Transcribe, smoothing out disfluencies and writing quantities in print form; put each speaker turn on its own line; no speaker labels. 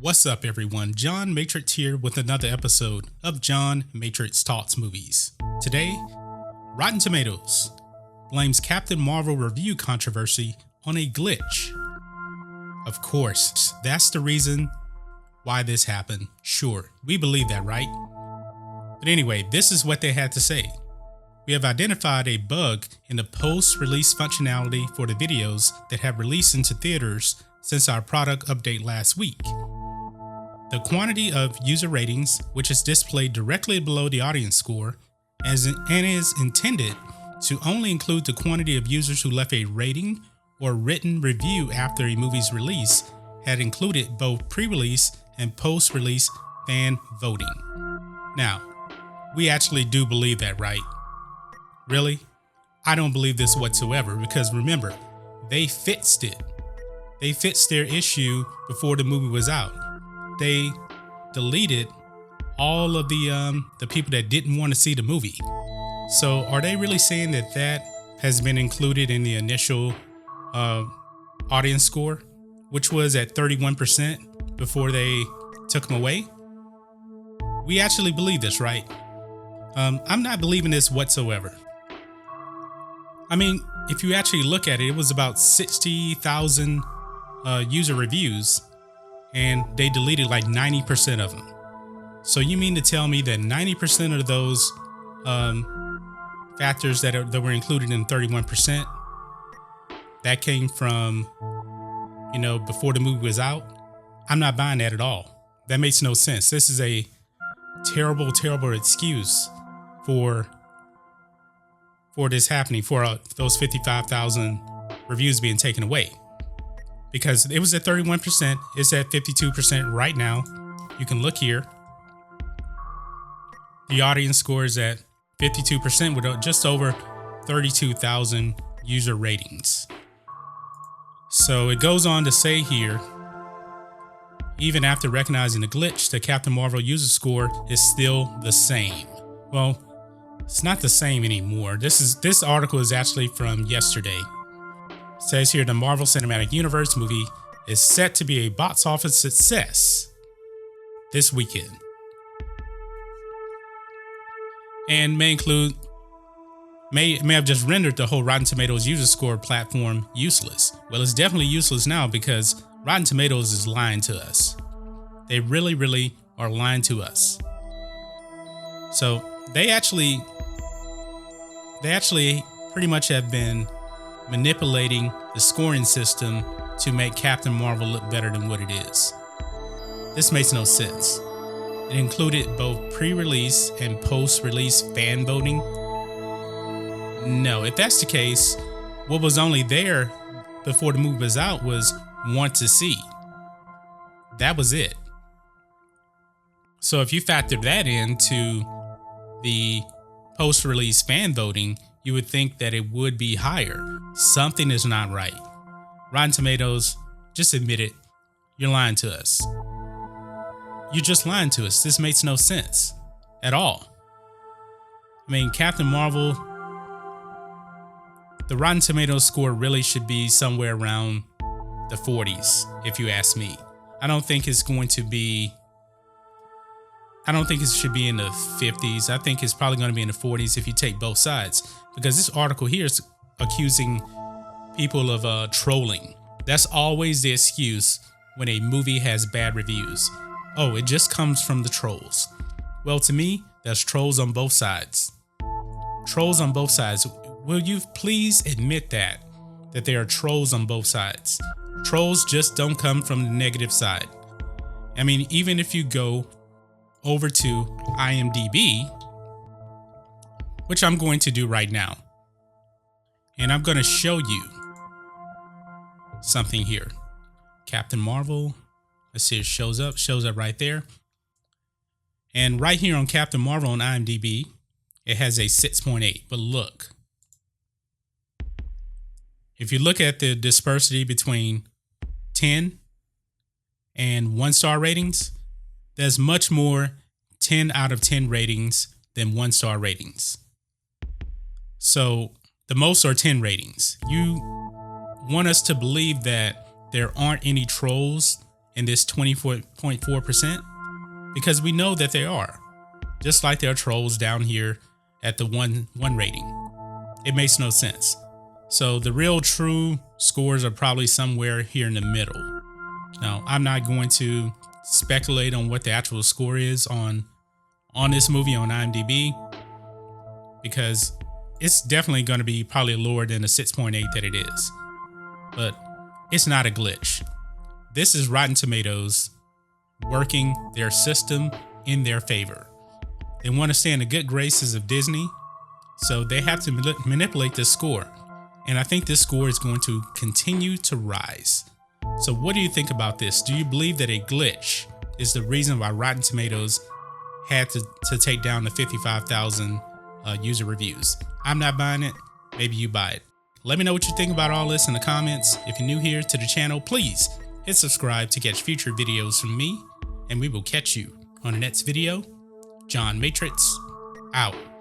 What's up, everyone? John Matrixx here with another episode of John Matrixx Talks Movies. Today, Rotten Tomatoes blames Captain Marvel review controversy on a glitch. Of course, that's the reason why this happened. Sure, we believe that, right? But anyway, this is what they had to say. We have identified a bug in the post-release functionality for the videos that have released into theaters since our product update last week. The quantity of user ratings, which is displayed directly below the audience score, and is intended to only include the quantity of users who left a rating or written review after a movie's release, had included both pre-release and post-release fan voting. Now, we actually do believe that, right? Really? I don't believe this whatsoever, because remember, they fixed it. They fixed their issue before the movie was out. They deleted all of the people that didn't want to see the movie. So are they really saying that that has been included in the initial audience score, which was at 31% before they took them away? We actually believe this, right? I'm not believing this whatsoever. I mean, if you actually look at it, it was about 60,000 user reviews, and they deleted like 90% of them. So you mean to tell me that 90% of those factors that were included in 31%, that came from, before the movie was out? I'm not buying that at all. That makes no sense. This is a terrible, terrible excuse for this happening, for those 55,000 reviews being taken away. Because it was at 31%, it's at 52% right now. You can look here. The audience score is at 52% with just over 32,000 user ratings. So it goes on to say here, even after recognizing the glitch, the Captain Marvel user score is still the same. Well, it's not the same anymore. This article is actually from yesterday. It says here the Marvel Cinematic Universe movie is set to be a box office success this weekend, and may have just rendered the whole Rotten Tomatoes user score platform useless. Well, it's definitely useless now because Rotten Tomatoes is lying to us. They really, really are lying to us. So they actually pretty much have been manipulating the scoring system to make Captain Marvel look better than what it is. This makes no sense. It included both pre-release and post-release fan voting. No, if that's the case, what was only there before the movie was out was want to see. That was it. So if you factor that into the post-release fan voting, you would think that it would be higher. Something is not right. Rotten Tomatoes, just admit it. You're lying to us. You're just lying to us. This makes no sense at all. I mean, Captain Marvel, the Rotten Tomatoes score really should be somewhere around the 40s, if you ask me. I don't think it should be in the 50s. I think it's probably going to be in the 40s if you take both sides. Because this article here is accusing people of trolling. That's always the excuse when a movie has bad reviews. Oh, it just comes from the trolls. Well, to me, there's trolls on both sides. Trolls on both sides. Will you please admit that there are trolls on both sides? Trolls just don't come from the negative side. I mean, even if you go over to IMDb, which I'm going to do right now, and I'm going to show you something here. Captain Marvel, let's see, it shows up right there. And right here on Captain Marvel on IMDb, it has a 6.8. But look, if you look at the dispersity between 10 and 1-star ratings, there's much more 10 out of 10 ratings than 1-star ratings. So the most are 10 ratings. You want us to believe that there aren't any trolls in this 24.4%? Because we know that they are. Just like there are trolls down here at the one rating. It makes no sense. So the real true scores are probably somewhere here in the middle. Now, I'm not going to speculate on what the actual score is on this movie on IMDb, because it's definitely going to be probably lower than the 6.8 that it is. But it's not a glitch. This is Rotten Tomatoes working their system in their favor. They want to stay in the good graces of Disney, so they have to manipulate this score. And I think this score is going to continue to rise. So what do you think about this? Do you believe that a glitch is the reason why Rotten Tomatoes had to take down the 55,000 user reviews? I'm not buying it. Maybe you buy it. Let me know what you think about all this in the comments. If you're new here to the channel, please hit subscribe to catch future videos from me, and we will catch you on the next video. John Matrixx, out.